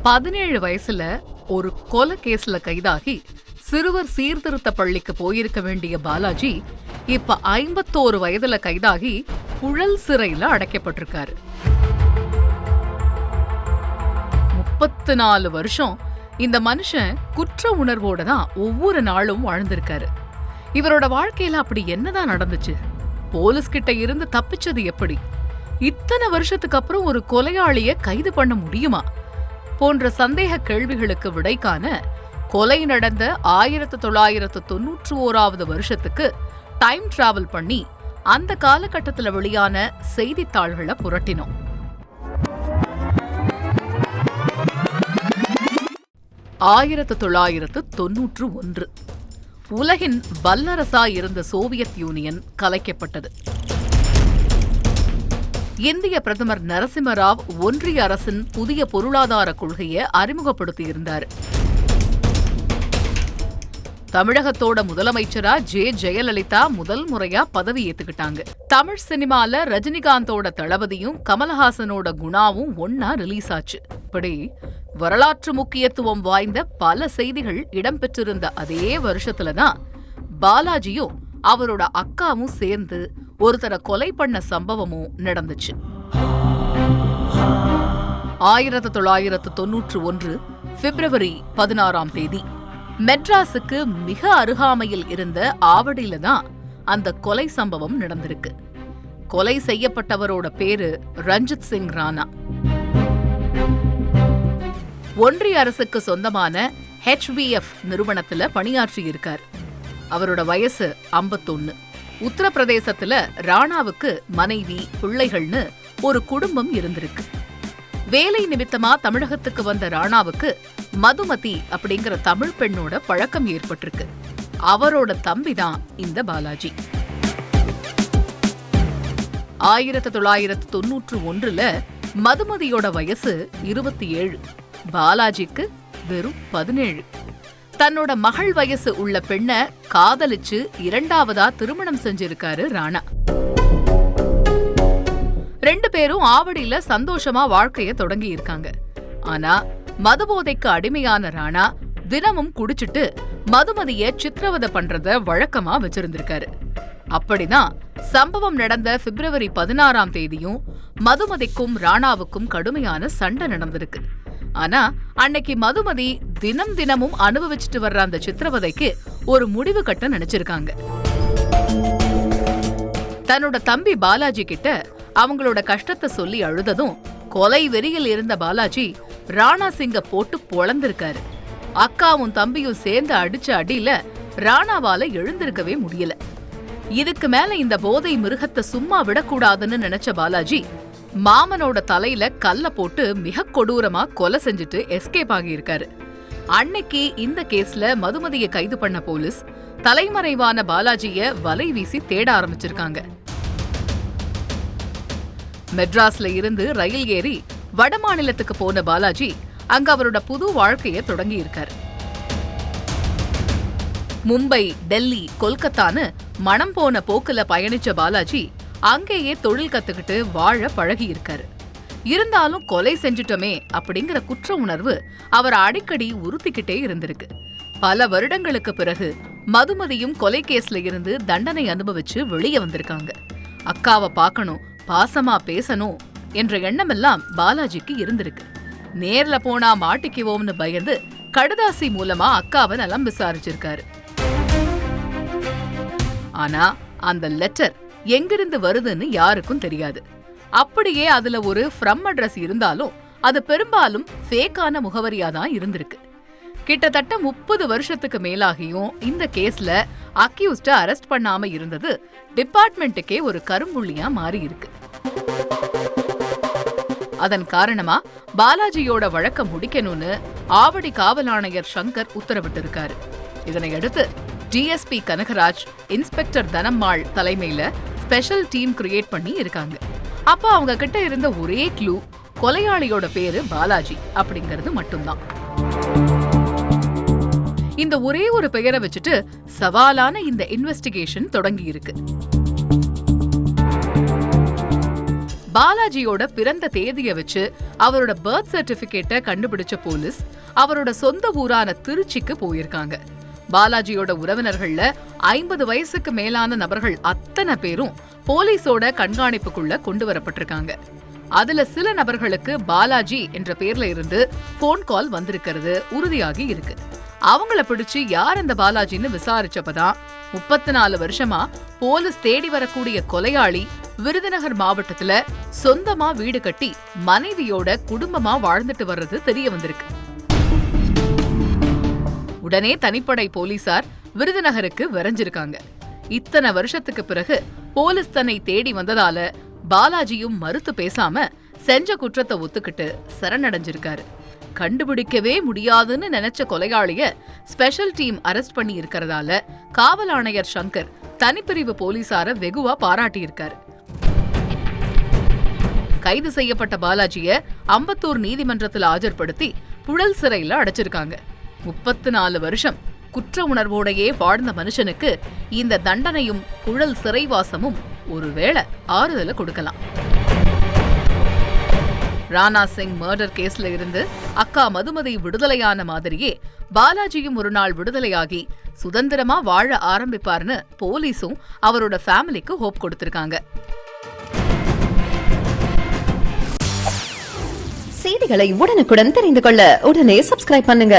17 வயசுல ஒரு கொலை கேஸ்ல கைதாகி சிறுவர் சீர்திருத்த பள்ளிக்கு போயிருக்க வேண்டிய பாலாஜி இப்ப 51 வயதுல கைதாகி புழல் சிறையில அடைக்கப்பட்டிருக்காரு. 34 வருஷம் இந்த மனுஷன் குற்ற உணர்வோட தான் ஒவ்வொரு நாளும் வாழ்ந்திருக்காரு. இவரோட வாழ்க்கையில அப்படி என்னதான் நடந்துச்சு? போலீஸ் கிட்ட இருந்து தப்பிச்சது எப்படி? இத்தனை வருஷத்துக்கு அப்புறம் ஒரு கொலையாளிய கைது பண்ண முடியுமா போன்ற சந்தேக கேள்விகளுக்கு விடை காண கொலை நடந்த 1991 வருஷத்துக்கு டைம் டிராவல் பண்ணி அந்த காலகட்டத்தில் வெளியான செய்தித்தாள்களை புரட்டினோம். 1991 உலகின் வல்லரசாய் இருந்த சோவியத் யூனியன் கலைக்கப்பட்டது. இந்திய பிரதமர் நரசிம்மராவ் ஒன்றிய அரசின் புதிய பொருளாதார கொள்கையை அறிமுகப்படுத்தியிருந்தார். தமிழகத்தோட முதலமைச்சரா ஜெயலலிதா முதல் முறையா பதவி ஏத்துக்கிட்டாங்க. தமிழ் சினிமால ரஜினிகாந்தோட தளபதியும் கமல்ஹாசனோட குணாவும் ஒன்னா ரிலீஸ் ஆச்சு. இப்படி வரலாற்று முக்கியத்துவம் வாய்ந்த பல செய்திகள் இடம்பெற்றிருந்த அதே வருஷத்துலதான் பாலாஜியும் அவரோட அக்காவும் சேர்ந்து ஒருத்தரை கொலை பண்ண சம்பவமும் நடந்துச்சு. 1991 பிப்ரவரி 16 மெட்ராஸுக்கு மிக அருகாமையில் இருந்த ஆவடியில தான் அந்த கொலை சம்பவம் நடந்திருக்கு. கொலை செய்யப்பட்டவரோட பேரு ரஞ்சித் சிங் ராணா. ஒன்றிய அரசுக்கு சொந்தமான HVF நிறுவனத்துல பணியாற்றி இருக்கார். அவரோட வயசு 51. உத்தரப்பிரதேசத்துல ராணாவுக்கு மனைவி பிள்ளைகள்னு ஒரு குடும்பம் இருந்திருக்கு. வேலை நிமித்தமா தமிழகத்துக்கு வந்த ராணாவுக்கு மதுமதி அப்படிங்கிற தமிழ் பெண்ணோட பழக்கம் ஏற்பட்டிருக்கு. அவரோட தம்பிதான் இந்த பாலாஜி. 1991 மதுமதியோட வயசு 27, பாலாஜிக்கு வெறும் 17. தன்னோட மகள் வயசு உள்ள பெண்ண காதலிச்சு 2வதா திருமணம் செஞ்சிருக்காரு ராணா. 2 பேரும் ஆவடியில சந்தோஷமா வாழ்க்கைய தொடங்கி இருக்காங்க. ஆனா மதுபோதைக்கு அடிமையான ராணா தினமும் குடிச்சிட்டு மதுமதிய சித்திரவதை பண்றத வழக்கமா வச்சிருந்திருக்காரு. அப்படிதான் சம்பவம் நடந்த பிப்ரவரி 16 மதுமதிக்கும் ராணாவுக்கும் கடுமையான சண்டை நடந்திருக்கு. ஆனா அன்னைக்கு மதுமதி தினமும் அனுபவிச்சுட்டு வர்ற அந்த சித்திரவதைக்கு ஒரு முடிவு கட்ட நினைச்சிருக்காங்க. தன்னோட தம்பி பாலாஜி கிட்ட அவங்களோட கஷ்டத்தை சொல்லி அழுததும் கொலை வெறியில் இருந்த பாலாஜி ராணா சிங்க போட்டு பொளந்திருக்காரு. அக்காவும் தம்பியும் சேர்ந்து அடிச்ச அடியில ராணாவால எழுந்திருக்கவே முடியல. இதுக்கு மேல இந்த போதை மிருகத்தை சும்மா விடக்கூடாதுன்னு நினைச்ச பாலாஜி மாமனோட தலையில கல்ல போட்டு மிக கொடூரமா கொலை செஞ்சுட்டு எஸ்கேப் ஆகியிருக்காரு. அன்னைக்கு இந்த கேஸ்ல மதுமதியை கைது பண்ண போலீஸ் தலைமறைவான பாலாஜிய வலை வீசி தேட ஆரம்பிச்சிருக்காங்க. மெட்ராஸ்ல இருந்து ரயில் ஏறி வட மாநிலத்துக்கு போன பாலாஜி அங்க அவரோட புது வாழ்க்கைய தொடங்கி இருக்காரு. மும்பை, டெல்லி, கொல்கத்தான்னு மனம் போன போக்குல பயணிச்ச பாலாஜி அங்கேயே தொழில் கத்துக்கிட்டு வாழ பழகி இருக்காரு. இருந்தாலும் கொலை செஞ்சிட்டோமே அப்படிங்கிற குற்ற உணர்வு அவர் அடிக்கடி உறுத்திக்கிட்டே இருந்திருக்கு. பல வருடங்களுக்கு பிறகு மதுமதியும் கொலை கேஸ்ல இருந்து தண்டனை அனுபவிச்சு வெளியே வந்திருக்காங்க. அக்காவை பார்க்கணும், பாசமா பேசணும் என்ற எண்ணமெல்லாம் பாலாஜிக்கு இருந்திருக்கு. நேர்ல போனா மாட்டிக்குவோம்னு பயந்து கடுதாசி மூலமா அக்காவை நலம் விசாரிச்சிருக்காரு. ஆனா அந்த லெட்டர் எங்கிருந்து வருதுன்னு யாருக்கும் தெரியாது. அப்படியே அதுல ஒரு ஃப்ரம் அட்ரஸ் இருந்தாலும் அது பெரும்பாலும் ஃபேக்கான முகவரியா தான் இருந்திருக்கு. கிட்டத்தட்ட 30 வருஷத்துக்கு மேலாகியும் இந்த கேஸ்ல அக்யூஸ்ட அரெஸ்ட் பண்ணாம இருந்தது டிபார்ட்மெண்ட்டுக்கே ஒரு கரும்புள்ளியா மாறி இருக்கு. அதன் காரணமா பாலாஜியோட வழக்கம் முடிக்கணும்னு ஆவடி காவல் ஆணையர் சங்கர் உத்தரவிட்டிருக்காரு. இதனையடுத்து டிஎஸ்பி கனகராஜ், இன்ஸ்பெக்டர் தனம்மாள் தலைமையில ஸ்பெஷல் டீம் கிரியேட் பண்ணி இருக்காங்க. அப்ப அவங்க கிட்ட இருந்த ஒரே க்ளூ கொலையாளியோட பேரு பாலாஜி அப்படிங்கிறது மட்டும்தான். இந்த ஒரே ஒரு பெயரை வச்சுட்டு சவாலான இந்த இன்வெஸ்டிகேஷன் தொடங்கி இருக்கு. பாலாஜியோட பிறந்த தேதியை வச்சு அவரோட பர்த் சர்டிபிகேட்டை கண்டுபிடிச்ச போலீஸ் அவரோட சொந்த ஊரான திருச்சிக்கு போயிருக்காங்க. பாலாஜியோட உறவினர்கள்ல 50 வயசுக்கு மேலான நபர்கள் அத்தனை பேரும் போலீஸோட கண்காணிப்புக்குள்ள கொண்டு வரப்பட்டிருக்காங்க. அதுல சில நபர்களுக்கு பாலாஜி என்ற பேர்ல இருந்து போன் கால் வந்திருக்கிறது உறுதியாகி இருக்கு. அவங்கள பிடிச்சு யார் அந்த பாலாஜின்னு விசாரிச்சப்பதான் 34 வருஷமா போலீஸ் தேடி வரக்கூடிய கொலையாளி விருதுநகர் மாவட்டத்துல சொந்தமா வீடு கட்டி மனைவியோட குடும்பமா வாழ்ந்துட்டு வர்றது தெரிய வந்திருக்கு. உடனே தனிப்படை போலீசார் விருதுநகருக்கு விரைஞ்சிருக்காங்க. இத்தனை வருஷத்துக்கு பிறகு போலீஸ் தன்னை தேடி வந்ததால பாலாஜியும் மறுத்து பேசாம செஞ்ச குற்றத்தை ஒத்துக்கிட்டு சரணடைஞ்சிருக்காரு. கண்டுபிடிக்கவே முடியாதுன்னு நினைச்ச கொலையாளிய ஸ்பெஷல் டீம் அரெஸ்ட் பண்ணி இருக்கிறதால காவல் ஆணையர் சங்கர் தனிப்பிரிவு போலீசார வெகுவா பாராட்டி இருக்காரு. கைது செய்யப்பட்ட பாலாஜிய அம்பத்தூர் நீதிமன்றத்தில் ஆஜர்படுத்தி புழல் சிறையில அடைச்சிருக்காங்க. 34 வருஷம் குற்ற உணர்வோடையே வாழ்ந்த மனுஷனுக்கு இந்த தண்டனையும் புழல் சிறைவாசமும் ஒருவேளை ஆறுதலை கொடுக்கலாம். ராணா சிங் மர்டர் கேஸ்ல இருந்து அக்கா மதுமதி விடுதலையான மாதிரியே பாலாஜியும் ஒரு நாள் விடுதலையாகி சுதந்திரமா வாழ ஆரம்பிப்பார்னு போலீஸும் அவரோட ஃபேமிலிக்கு ஹோப் கொடுத்திருக்காங்க. செய்திகளை உடனுக்குடன் தெரிந்து கொள்ள உடனே சப்ஸ்கிரைப் பண்ணுங்க.